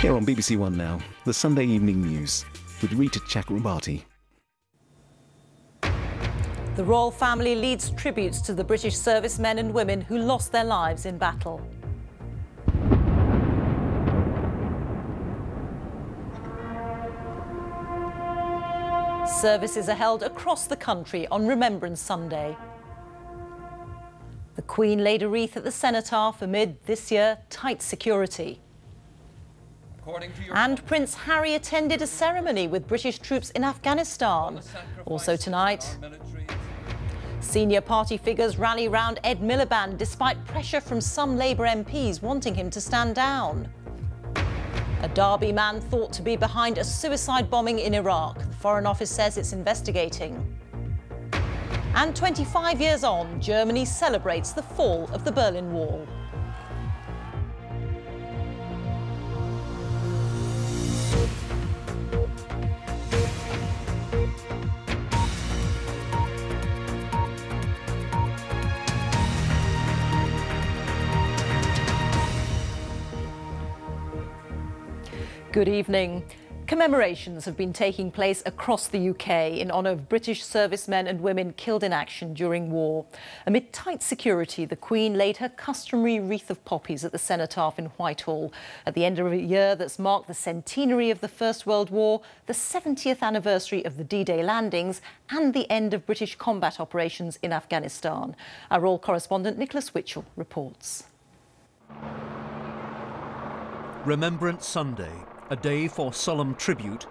Here on BBC One now, the Sunday evening news with Rita Chakrabarti. The royal family leads tributes to the British servicemen and women who lost their lives in battle. Services are held across the country on Remembrance Sunday. The Queen laid a wreath at the cenotaph amid, this year, tight security. And Prince Harry attended a ceremony with British troops in Afghanistan. Also tonight, senior party figures rally round Ed Miliband despite pressure from some Labour MPs wanting him to stand down. A Derby man thought to be behind a suicide bombing in Iraq. The Foreign Office says it's investigating. And 25 years on, Germany celebrates the fall of the Berlin Wall. Good evening. Commemorations have been taking place across the UK in honour of British servicemen and women killed in action during war. Amid tight security, the Queen laid her customary wreath of poppies at the cenotaph in Whitehall at the end of a year that's marked the centenary of the First World War, the 70th anniversary of the D-Day landings and the end of British combat operations in Afghanistan. Our royal correspondent Nicholas Witchell reports. Remembrance Sunday, a day for solemn tribute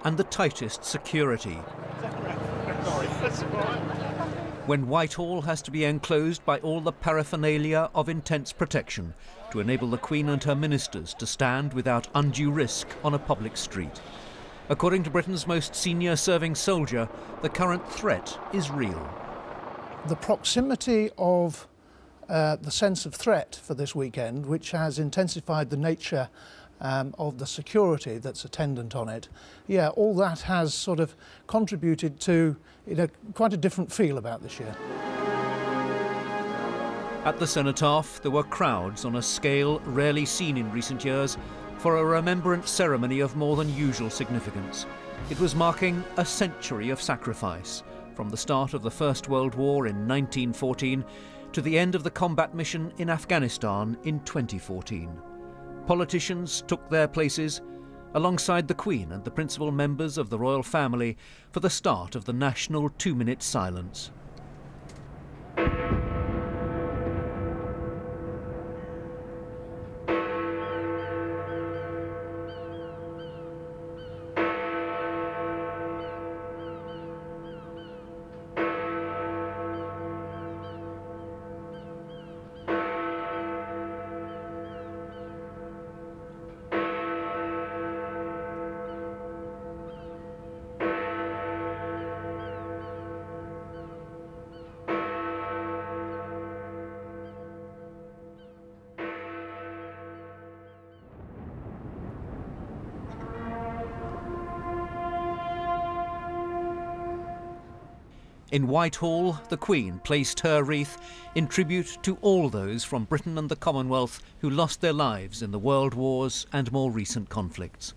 and the tightest security. When Whitehall has to be enclosed by all the paraphernalia of intense protection to enable the Queen and her ministers to stand without undue risk on a public street. According to Britain's most senior serving soldier, the current threat is real. The proximity of the sense of threat for this weekend, which has intensified the nature of the security that's attendant on it, all that has sort of contributed to quite a different feel about this year. At the cenotaph, there were crowds on a scale rarely seen in recent years for a remembrance ceremony of more than usual significance. It was marking a century of sacrifice, from the start of the First World War in 1914 to the end of the combat mission in Afghanistan in 2014. Politicians took their places alongside the Queen and the principal members of the royal family for the start of the national 2-minute silence. In Whitehall, the Queen placed her wreath in tribute to all those from Britain and the Commonwealth who lost their lives in the world wars and more recent conflicts.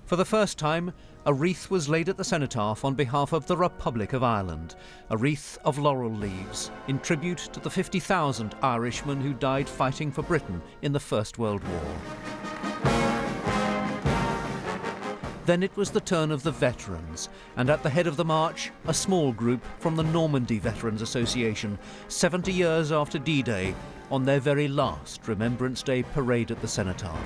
For the first time, a wreath was laid at the cenotaph on behalf of the Republic of Ireland, a wreath of laurel leaves in tribute to the 50,000 Irishmen who died fighting for Britain in the First World War. Then it was the turn of the veterans, and at the head of the march, a small group from the Normandy Veterans Association, 70 years after D-Day, on their very last Remembrance Day parade at the cenotaph.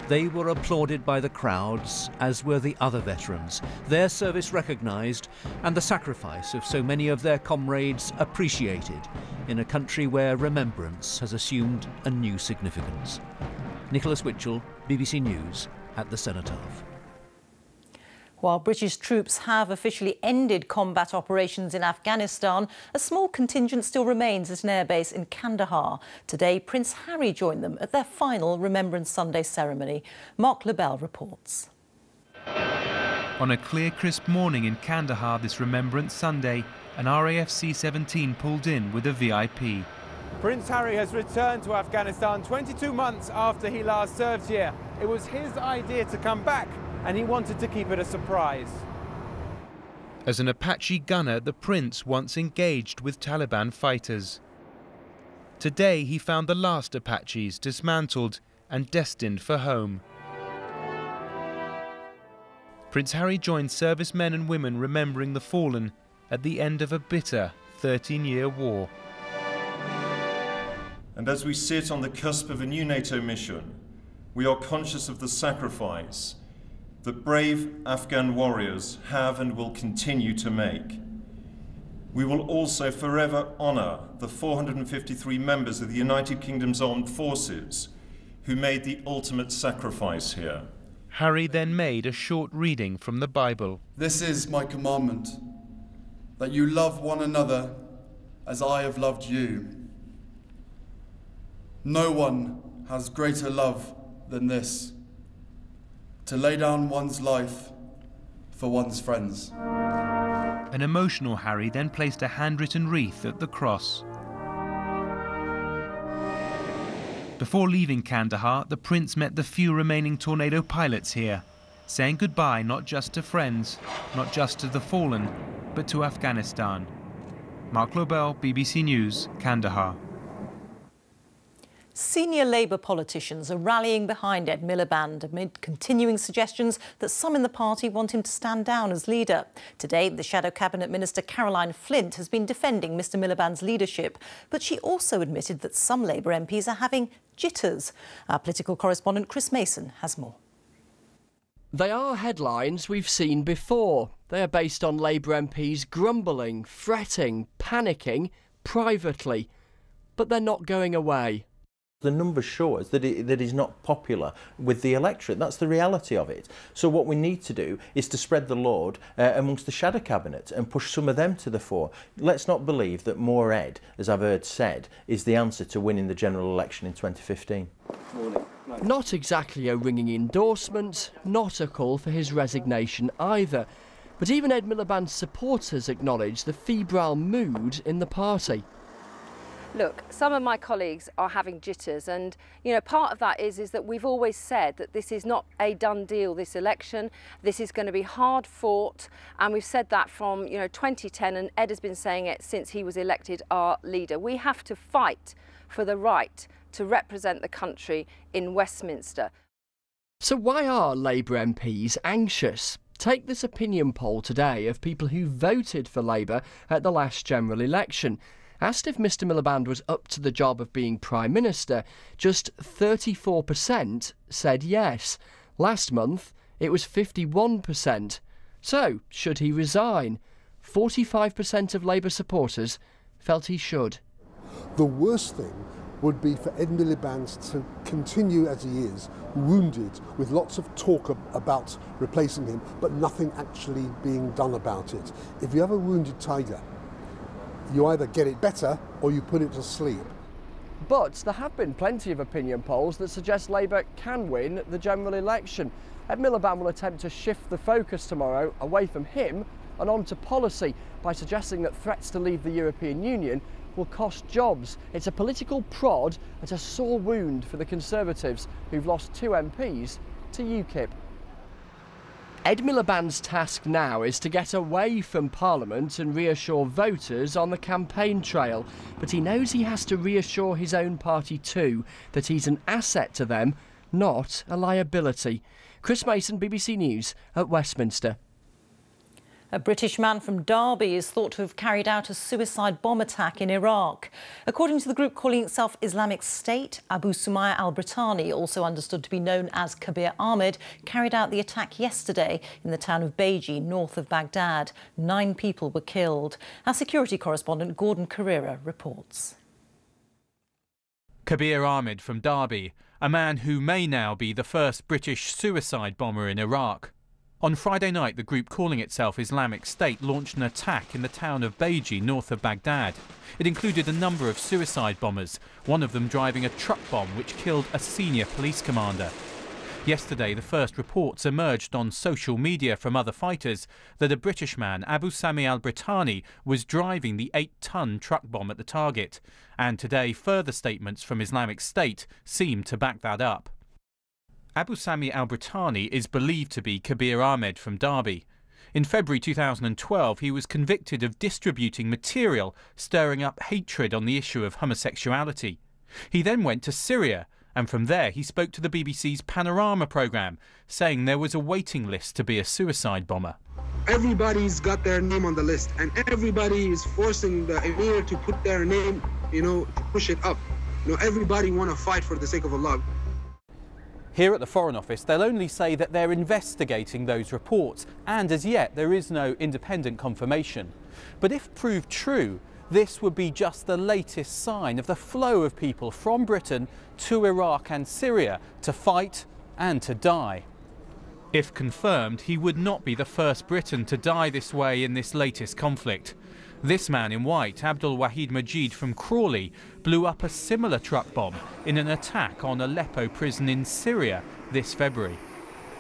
They were applauded by the crowds, as were the other veterans, their service recognised and the sacrifice of so many of their comrades appreciated in a country where remembrance has assumed a new significance. Nicholas Witchell, BBC News, at the cenotaph. While British troops have officially ended combat operations in Afghanistan, a small contingent still remains at an airbase in Kandahar. Today, Prince Harry joined them at their final Remembrance Sunday ceremony. Mark Lebel reports. On a clear, crisp morning in Kandahar this Remembrance Sunday, an RAF C-17 pulled in with a VIP. Prince Harry has returned to Afghanistan 22 months after he last served here. It was his idea to come back, and he wanted to keep it a surprise. As an Apache gunner, the prince once engaged with Taliban fighters. Today he found the last Apaches dismantled and destined for home. Prince Harry joined servicemen and women remembering the fallen at the end of a bitter 13-year war. And as we sit on the cusp of a new NATO mission, we are conscious of the sacrifice that brave Afghan warriors have and will continue to make. We will also forever honour the 453 members of the United Kingdom's Armed Forces who made the ultimate sacrifice here. Harry then made a short reading from the Bible. This is my commandment, that you love one another as I have loved you. No one has greater love than this, to lay down one's life for one's friends. An emotional Harry then placed a handwritten wreath at the cross. Before leaving Kandahar, the prince met the few remaining Tornado pilots here, saying goodbye not just to friends, not just to the fallen, but to Afghanistan. Mark Lobel, BBC News, Kandahar. Senior Labour politicians are rallying behind Ed Miliband amid continuing suggestions that some in the party want him to stand down as leader. Today, the Shadow Cabinet Minister Caroline Flint has been defending Mr Miliband's leadership, but she also admitted that some Labour MPs are having jitters. Our political correspondent Chris Mason has more. They are headlines we've seen before. They are based on Labour MPs grumbling, fretting, panicking privately. But they're not going away. The numbers show us that he's not popular with the electorate. That's the reality of it. So what we need to do is to spread the load amongst the Shadow Cabinet and push some of them to the fore. Let's not believe that more Ed, as I've heard said, is the answer to winning the general election in 2015. Not exactly a ringing endorsement, not a call for his resignation either. But even Ed Miliband's supporters acknowledge the febrile mood in the party. Look, some of my colleagues are having jitters, and part of that is that we've always said that this is not a done deal, this election. This is going to be hard fought, and we've said that from 2010, and Ed has been saying it since he was elected our leader. We have to fight for the right to represent the country in Westminster. So why are Labour MPs anxious? Take this opinion poll today of people who voted for Labour at the last general election. Asked if Mr Miliband was up to the job of being Prime Minister, just 34% said yes. Last month, it was 51%. So, should he resign? 45% of Labour supporters felt he should. The worst thing would be for Ed Miliband to continue as he is, wounded, with lots of talk about replacing him, but nothing actually being done about it. If you have a wounded tiger, you either get it better or you put it to sleep. But there have been plenty of opinion polls that suggest Labour can win the general election. Ed Miliband will attempt to shift the focus tomorrow away from him and onto policy by suggesting that threats to leave the European Union will cost jobs. It's a political prod at a sore wound for the Conservatives, who've lost 2 MPs to UKIP. Ed Miliband's task now is to get away from Parliament and reassure voters on the campaign trail. But he knows he has to reassure his own party too, that he's an asset to them, not a liability. Chris Mason, BBC News at Westminster. A British man from Derby is thought to have carried out a suicide bomb attack in Iraq. According to the group calling itself Islamic State, Abu Sumaya al-Britani, also understood to be known as Kabir Ahmed, carried out the attack yesterday in the town of Beji, north of Baghdad. 9 people were killed. Our security correspondent Gordon Carrera reports. Kabir Ahmed from Derby, a man who may now be the first British suicide bomber in Iraq. On Friday night, the group calling itself Islamic State launched an attack in the town of Beji, north of Baghdad. It included a number of suicide bombers, one of them driving a truck bomb which killed a senior police commander. Yesterday, the first reports emerged on social media from other fighters that a British man, Abu Sami al-Britani, was driving the 8-ton truck bomb at the target. And today, further statements from Islamic State seem to back that up. Abu Sami al-Britani is believed to be Kabir Ahmed from Derby. In February 2012, he was convicted of distributing material stirring up hatred on the issue of homosexuality. He then went to Syria, and from there he spoke to the BBC's Panorama programme, saying there was a waiting list to be a suicide bomber. Everybody's got their name on the list, and everybody is forcing the emir to put their name, to push it up. Everybody want to fight for the sake of Allah. Here at the Foreign Office, they'll only say that they're investigating those reports, and as yet there is no independent confirmation. But if proved true, this would be just the latest sign of the flow of people from Britain to Iraq and Syria to fight and to die. If confirmed, he would not be the first Briton to die this way in this latest conflict. This man in white, Abdul Wahid Majid from Crawley, blew up a similar truck bomb in an attack on Aleppo prison in Syria this February.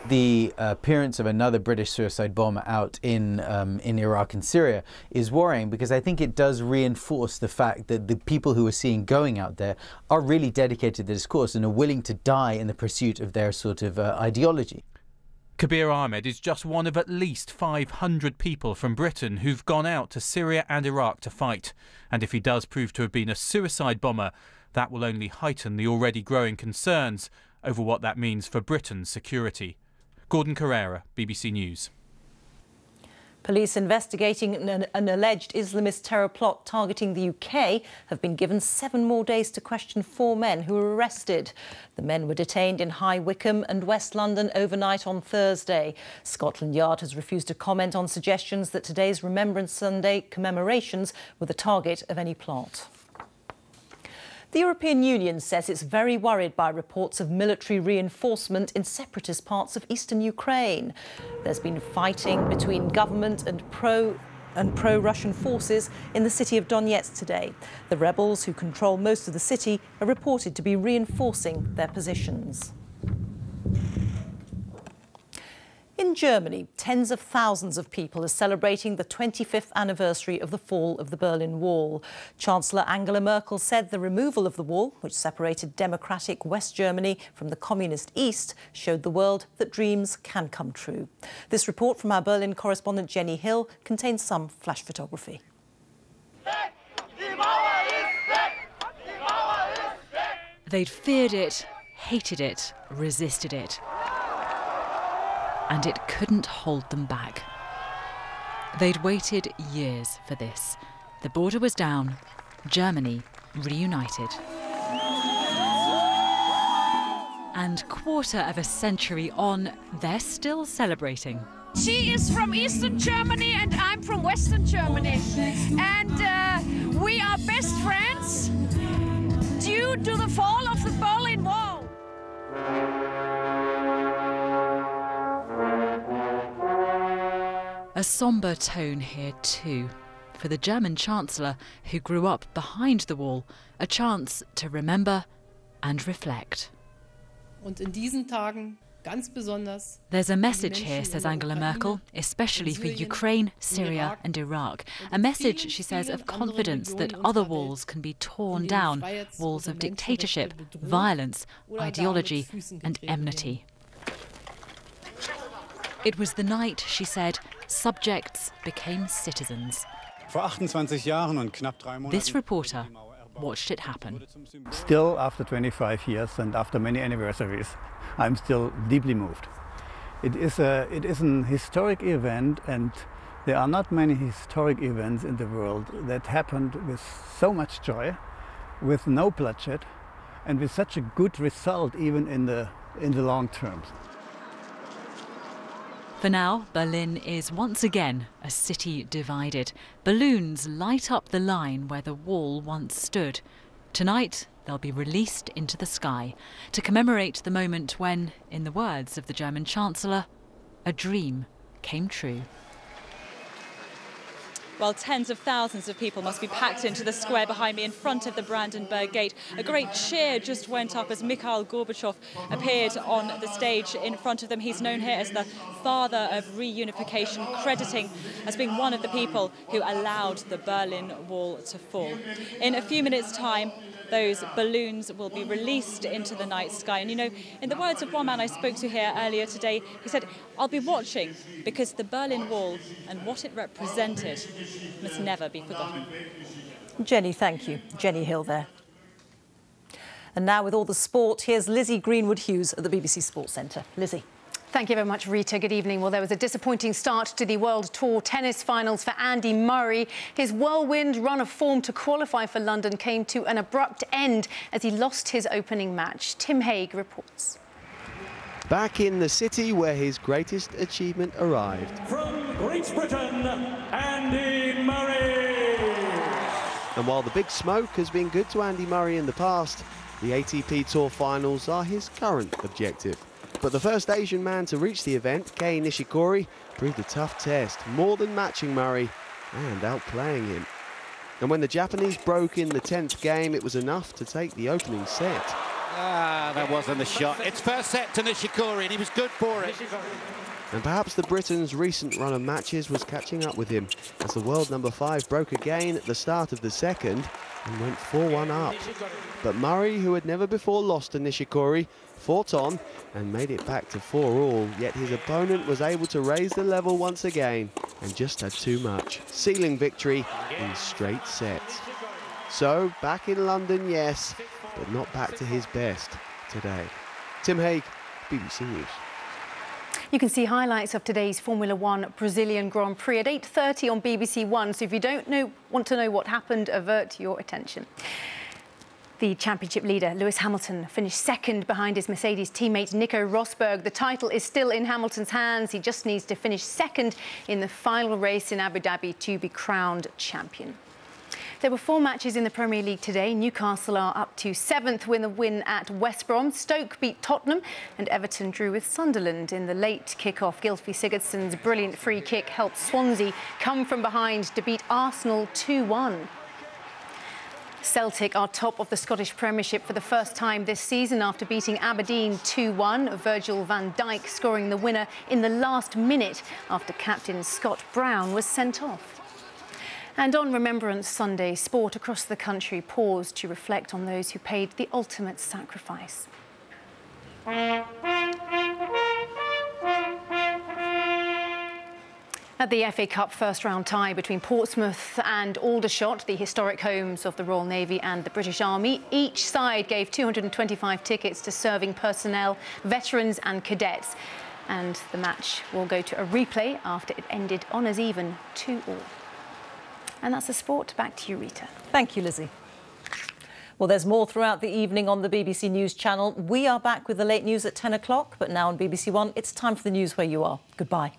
The appearance of another British suicide bomber out in Iraq and Syria is worrying, because I think it does reinforce the fact that the people who we're seeing going out there are really dedicated to this cause and are willing to die in the pursuit of their sort of ideology. Kabir Ahmed is just one of at least 500 people from Britain who've gone out to Syria and Iraq to fight. And if he does prove to have been a suicide bomber, that will only heighten the already growing concerns over what that means for Britain's security. Gordon Carrera, BBC News. Police investigating an alleged Islamist terror plot targeting the UK have been given 7 more days to question 4 men who were arrested. The men were detained in High Wycombe and West London overnight on Thursday. Scotland Yard has refused to comment on suggestions that today's Remembrance Sunday commemorations were the target of any plot. The European Union says it's very worried by reports of military reinforcement in separatist parts of eastern Ukraine. There's been fighting between government and pro-Russian forces in the city of Donetsk today. The rebels, who control most of the city, are reported to be reinforcing their positions. In Germany, tens of thousands of people are celebrating the 25th anniversary of the fall of the Berlin Wall. Chancellor Angela Merkel said the removal of the wall, which separated democratic West Germany from the communist East, showed the world that dreams can come true. This report from our Berlin correspondent Jenny Hill contains some flash photography. They'd feared it, hated it, resisted it. And it couldn't hold them back. They'd waited years for this. The border was down, Germany reunited. And quarter of a century on, they're still celebrating. She is from Eastern Germany and I'm from Western Germany. And we are best friends due to the fall of the Berlin Wall. A sombre tone here too, for the German Chancellor, who grew up behind the wall, a chance to remember and reflect. There's a message here, says Angela Merkel, especially for Ukraine, Syria and Iraq. A message, she says, of confidence that other walls can be torn down, walls of dictatorship, violence, ideology and enmity. It was the night, she said, subjects became citizens. This reporter watched it happen. Still, after 25 years and after many anniversaries, I'm still deeply moved. It is an historic event, and there are not many historic events in the world that happened with so much joy, with no bloodshed, and with such a good result even in the long term. For now, Berlin is once again a city divided. Balloons light up the line where the wall once stood. Tonight, they'll be released into the sky to commemorate the moment when, in the words of the German Chancellor, a dream came true. while tens of thousands of people must be packed into the square behind me in front of the Brandenburg Gate. A great cheer just went up as Mikhail Gorbachev appeared on the stage in front of them. He's known here as the father of reunification, crediting as being one of the people who allowed the Berlin Wall to fall. In a few minutes' time, those balloons will be released into the night sky. And, you know, in the words of one man I spoke to here earlier today, he said, "I'll be watching because the Berlin Wall and what it represented must never be forgotten." Jenny, thank you. Jenny Hill there. And now with all the sport, here's Lizzie Greenwood-Hughes at the BBC Sports Centre. Lizzie. Thank you very much, Rita. Good evening. Well, there was a disappointing start to the World Tour tennis finals for Andy Murray. His whirlwind run of form to qualify for London came to an abrupt end as he lost his opening match. Tim Hague reports. Back in the city where his greatest achievement arrived. From Great Britain, Andy Murray. And while the big smoke has been good to Andy Murray in the past, the ATP Tour finals are his current objective. But the first Asian man to reach the event, Kei Nishikori, proved a tough test, more than matching Murray and outplaying him. And when the Japanese broke in the 10th game, it was enough to take the opening set. That wasn't the shot. It's first set to Nishikori, and he was good for it. And perhaps the Briton's recent run of matches was catching up with him, as the world number 5 broke again at the start of the second and went 4-1 up. But Murray, who had never before lost to Nishikori, fought on and made it back to 4-all, yet his opponent was able to raise the level once again and just had too much, sealing victory in straight sets. So, back in London, yes, but not back to his best today. Tim Hague, BBC News. You can see highlights of today's Formula One Brazilian Grand Prix at 8:30 on BBC One. So if you want to know what happened, avert your attention. The championship leader, Lewis Hamilton, finished second behind his Mercedes teammate Nico Rosberg. The title is still in Hamilton's hands. He just needs to finish second in the final race in Abu Dhabi to be crowned champion. There were 4 matches in the Premier League today. Newcastle are up to 7th with a win at West Brom. Stoke beat Tottenham and Everton drew with Sunderland in the late kick-off. Gylfi Sigurdsson's brilliant free kick helped Swansea come from behind to beat Arsenal 2-1. Celtic are top of the Scottish Premiership for the first time this season after beating Aberdeen 2-1. Virgil van Dijk scoring the winner in the last minute after captain Scott Brown was sent off. And on Remembrance Sunday, sport across the country paused to reflect on those who paid the ultimate sacrifice. At the FA Cup first-round tie between Portsmouth and Aldershot, the historic homes of the Royal Navy and the British Army, each side gave 225 tickets to serving personnel, veterans and cadets. And the match will go to a replay after it ended honours even 2-2. And that's the sport. Back to you, Rita. Thank you, Lizzie. Well, there's more throughout the evening on the BBC News channel. We are back with the late news at 10 o'clock, but now on BBC One, it's time for the news where you are. Goodbye.